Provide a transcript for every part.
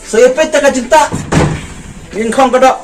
Saya peta ka cinta. Ing khong ka dok.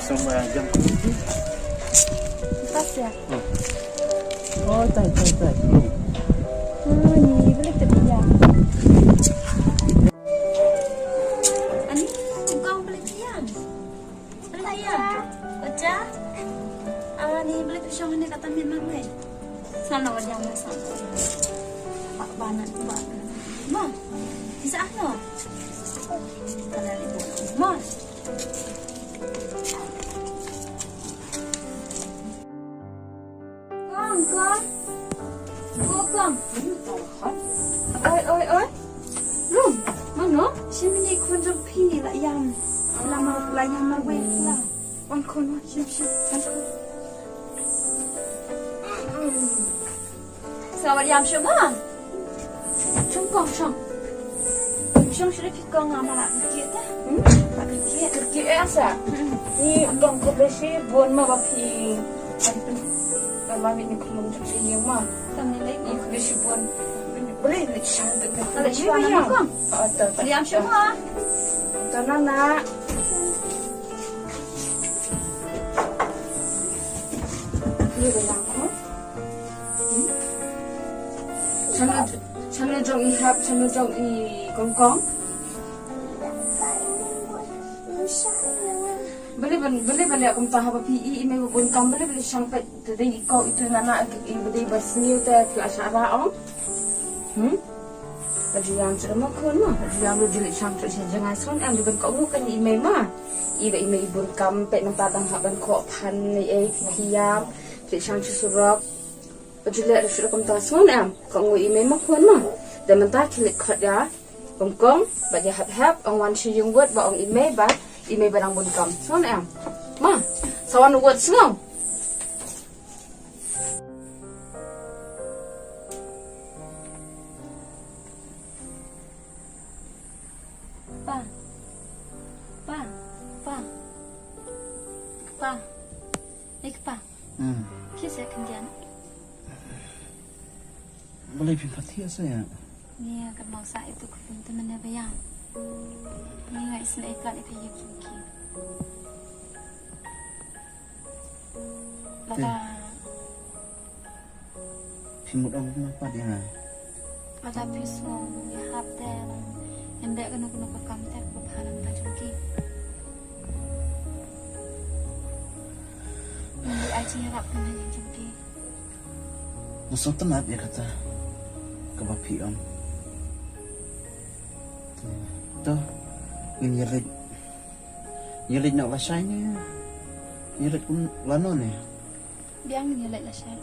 Semua jam. Tas ya? Oh, tai. Ni boleh terdiam. Ani, kau boleh diam. Boleh diam. Baca. Ni boleh tu syang ni kata memang ni. Sana wajah masa. Pak banat buat. Mah. Bisa apa? Kalau ibu. Mah. Kong. Oi. Rum, mana? Sini ni kon jom pi la yam. Lama la yam ma we la. Wan kon wa sim. Wan kon. Sao yam shu ma? Chung kong shong. Shong shu pi kong ma la ki ta. Ki asa. Ni kong ko besi bon ma ba pi. Kalau ni kelum tu sini mah. Kami lagi. Ni besi bon. Boleh ni cantik. Kalau cuba nak kong. Yam shu ma. Tanah nak. Ni belang ko. Sana jong ihap, sana jong I kongkong. Boleh aku tahu apa PE ini bukan kamu boleh sampai tadi kau itu nana ibu berseni tu kelas arah Bagi yang cermat kon mah, bagi yang jadi sampai jangan son am bukan kau bukan email mah. Email ibu kamu pet nampak dah haban kau pan ni tiap jadi sampai surat. Bagi lihat surat kamu tahu son am kau email mah kon mah. Dan mentah klik kod ya, kongkong bagi hap orang si yung buat orang email bah. Email barang pun kam. Son em. Ma, sawan buat semua. Pa. Ikpa. Kisah kendian. Boleh pindah tiada saya. Ni akan mausa itu kepuntu mana bayang. Ni ngai selai ikan itu yang cuki. Bapa. Simut orang kenapa dia? Bapa pisau ya hafte. Embek kena pakam teh kepahalan tak cuki. Ni aji harap kena yang cuki. Masuk tenat dia kata. Kebapi om. Tuh, nyerit nak lasainya, nyerit pun lano ni. Biang nyerit lasai.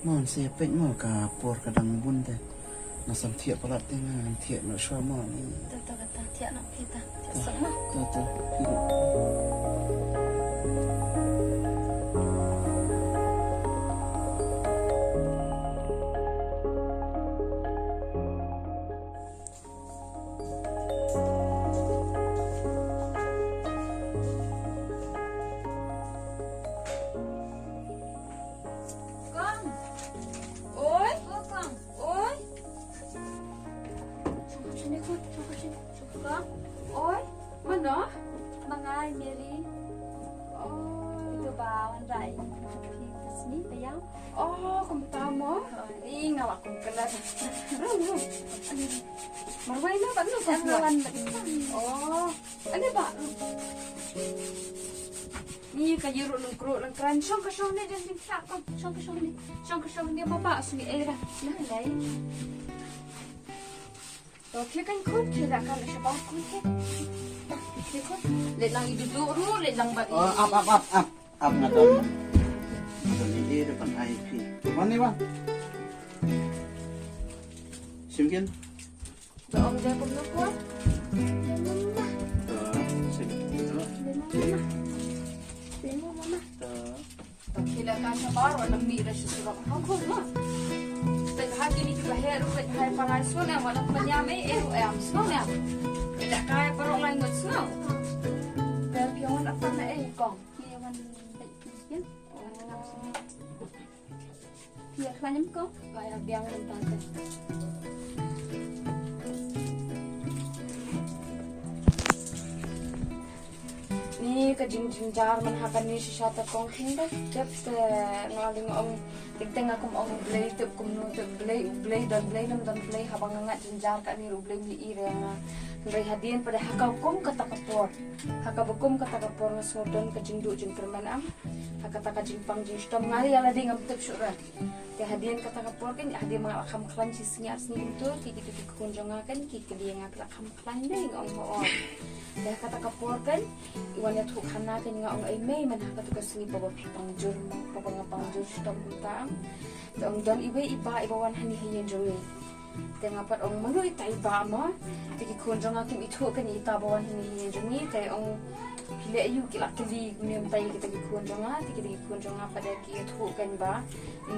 Mohon siapa mau kapur kadang bun teh, nasam tiap pelat dengan tiap nak suama ni. Tuh kata tiap nak kita, tiap semua. Tuh. Oi, mana? Mangai Mary. Oh, Itu bawan rai. Di sini bayang. oh, kamu tahu mo? Ih, ngawak aku kelas. Marwai na ba no? Everyone but Oh, ano ba? Ni kayo ro kro lang kran song ka song ni din sa ko. Song ka song ni baba suni era. Lai. Okay kan kun kira kan siya ba kun ke? Ikut, let lang iduduk ro, let lang ba. Oh, up na daw. Ini depan IP. Mana bang? Simkin? Doon dia pun nak kuat. Sim. Mama. Tuh. Kila kasih baru nak mi dah sesuatu hangkul mah. Tapi ini juga heru hai parai semua yang walau penyamai semua yang tidak kaya perong lain ngut semua. Tapi yang apa nak kong? Yang baik ya kelanyam kong. Kaya biang tante. Ni kajing jar manhakan ni sisata kong hinda jap ngaling ong tingteng aku ong blay tep kum no tep blay dan blay habang ngat jinjar ka ni blay ni ire nga ngai hadien pada hakau kum kata kapor hakabukum kata kapor ngasodon kajing du jing permanam hakata kajing pang jing stom ngali ala ding am tep syura te hadien kata kapor kan hadien mga kham khlan si singar sini tu kiki kunjunga kan kiki dia ngak kham khlan ding ong ho dah kata kapor kan iwan ya thuk hana kan nga ong ai mei man ha ka sini baba pang jur baba ngapang jur stom ta dong don iba wan hani hayen jongi tengah pat ong manui tai ba ma tiki kunjunga kim ithu kan ita bawan hani hayen jongi tai ong pile ayu kila kili nem tai kita ki kunjunga tiki kunjunga pada ki ithu kan ba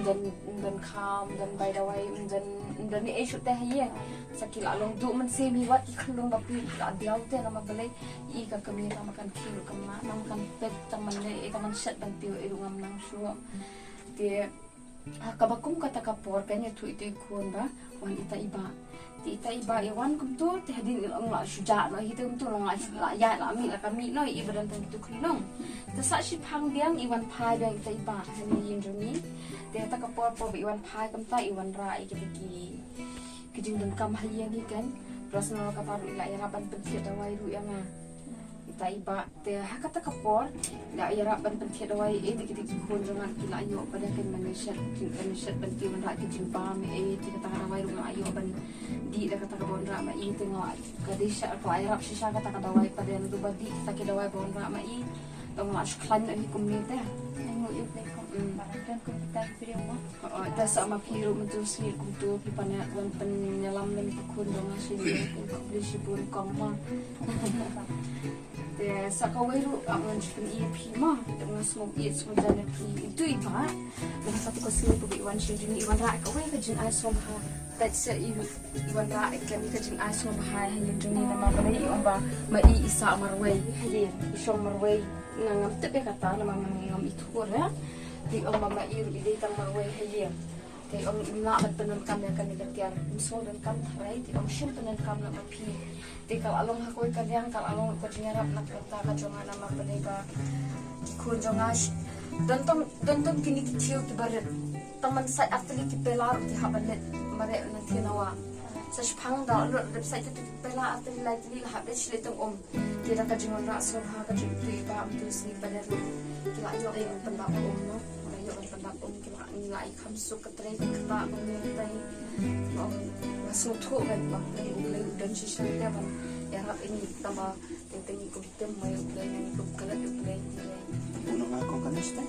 dan kham dan bai dawai dan ni esut teh hayen sakila long du man se mi wat ikhlung ba pi la diau te nama balai I ka kami makan kilo kama makan pet taman le taman set ban pio irungam nang suam dia kabakum kata kapor kan itu kun ba wanita iba ti ita iba iwan kum tu ti hadin ang la suja no hitung tu lang la ya la mi la kami no I badan tu kulong ta sa shi phang diang iwan phai dang ita iba hani yin juni dia ta kapor po iwan phai kam ta iwan ra I kijing dan kam hayan ni kan personal kata ila iraban pentia dawai ru yang ita iba te hakata kapor la iraban pentia dawai dikit kun jangan kila ayo pada kan manusia pentia man ra kijing ba me ti kata dawai ru ayo ban di da kata bon ra ma I tengok kadisha ko irap sisa kata dawai pada ndu badi kita ke dawai bon ra ma I tong la shklan ni komunite Nengok yuk deh kong. Dan kong kita video mo. Ita sama piru mentusir kutu pipanya wan penyelam dan kun dong sini kubli sibun kong ma. Te sakaweru aman sipin EP ma dengan semua semua jalan itu iba dan satu kesini tu iwan sini iwan rak kau kerjin asom ha tak se iwan rak kami kerjin asom ha hanya juni nama balai iwan ba mai isa marway hanya isom marway ngam tepe kata nama ngam itu ora di om mama iru ide tang marway hanya di om imla bat penan kam yang kami kertian misol dan kam tharai di om shin penan kam na mapi di kal along hakoi kalian kal along ko jingarap nak kata ka jonga nama penega kun jongas don kini kecil tu barat teman saya atli ki pelar di habanet mare nanti nawa sa spang da lo website tu pela atli lai tli habet sile tong tidak ka jingon ra so ha ka jing tu ba am tu sini pada kila yo ay pendap no yo ay pendap kila nilai kham su ka tre ka ta ngi tai no masuk tu kan ba ulai dan sisa dia ban ya rap ini tambah tentang ikut tem mai ulai ni ikut kala ulai Puno nga akong kanista.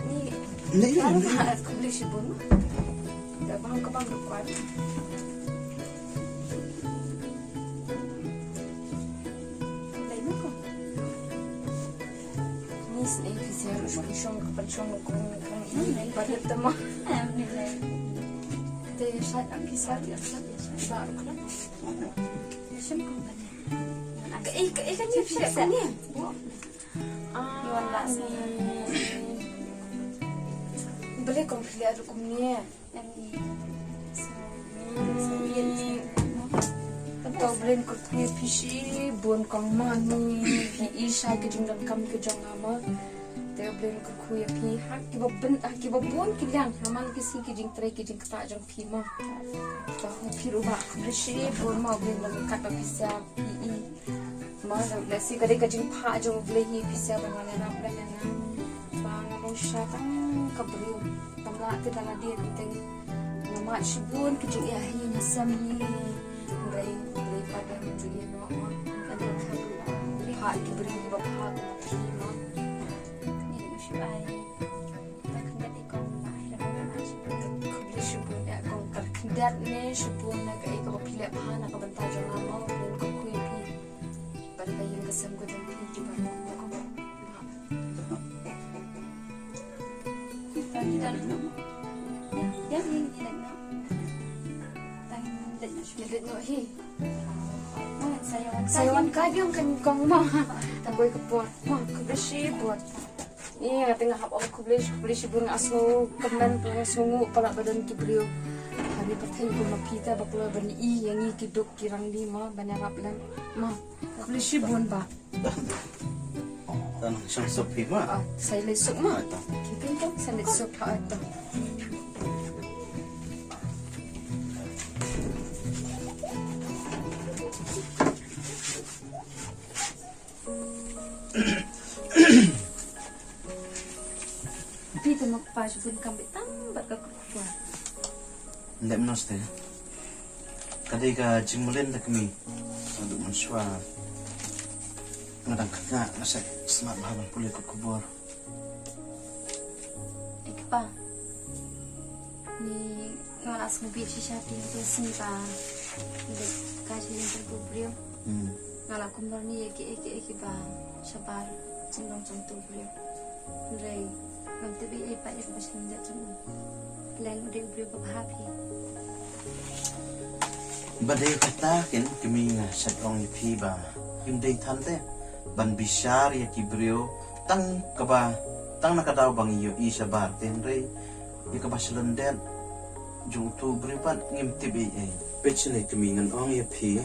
ni Hindi yun. At kubli sibun. Dabang ka bang lukwad? Kulay mo ko. Nis na ikisero siyong kapansyon kung balit mo. Nilai. Te siyat ang kisat yan sa baro ka lang. Siyem kong ba niya? Ikan niya siya ka niya. Iwan lah sa Balik kong pilihan ko niya. Nani. Atau blend ko punya pishi bon kong mani pi isa ke jing kam ke jong ama te blend ko kuya pi hak ki bon ki lang haman ki si ki jing tre ki jing ta jong pi ma ta ho pi ru ba pishi bon ma blend lang ka ta pisa pi I ma la si ka de ka jing pha jong blend hi pisa ba na na blend na ba na lo sha tang ka bru tamla te ta na dia teng nama shibun ki jing ya hi na sam ni rai pada jadi no ada haru hak diberi bapa ma Ini mesti ay. Tak kena ikon lah. Jangan aja. kubli shibun ya kong kal kindat ne shibun na kai ka pile pa na ka banta jong ama len ko kui pi pada ka yung kasam ko jong pi di ba ko hi. Sayawan Sayawan kayo kan kong mo. Tagoy ko po. Mo, kublishi po. Iya, tengah hap aku kublishi bun asno kemen pun sungu pala badan kibriu. Hari pertama pun mapita bakula bani yang i kiduk kirang di ma banyak lan. Ma, kublishi bun ba. Tanang siyang sopi ma. Ah, saya lesuk ma. Ito. Kita itu saya lesuk ha ito. Pita magpasok bun kambit tambat ka kukuha. Hindi mo naste. Kadai ka jingmulin na kami. Sado man siya. Ngadang kanya nasa smart mahabang puli ko kubor. Ikpa. Ni ngalas ngubit si Shati itu simpa. Hindi kasih yang terkubrio. Ngala kumbar ni eki ba sabar cendong tuburio. Ray nanti bi ipa ya kabas nda cendong. Lain udah ubrio happy. Badai kata kin kami nga sa ong ipi ba. Yung day tante. Ban bisyar ya kibrio tang kaba tang nakadaw bang iyo isa bar tenre ya kaba silandet jung tu bripat ngim tibi ay pechne kami ngan ong ya pi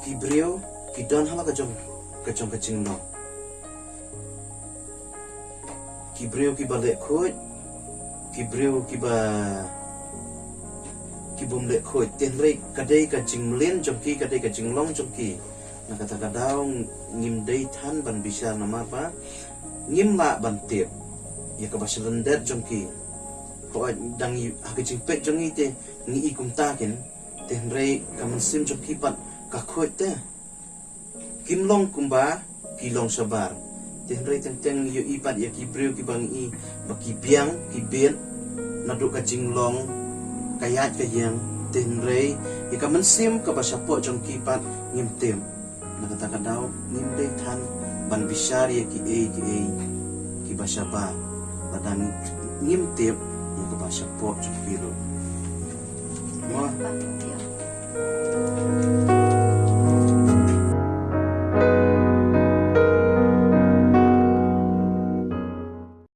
kibrio kidon hala kajong kaching no kibrio kibale khoi kibrio kibum le khoi tenre kadai kaching mlen jongki kadai kaching long jongki nakata-kadaw ngim day tan ban bisa nama pa ngim la ban tip ya kabasilandet jongki ko dang hakijing pet jongi te ngi ikum takin tenre kamansim jongki pat kakhoi te kimlong kumba kilong sabar tenre tenteng yo ipat ya kibreu ki bang i baki biang ki ben naduk ka jinglong kayat kayang tenre ya kamansim kabasapo jongki pat ngim tem nakatakan daw ngimday tan ban bisyari ki ki basaba badang ngimtip yung kabasa po jukpiro mo Bakit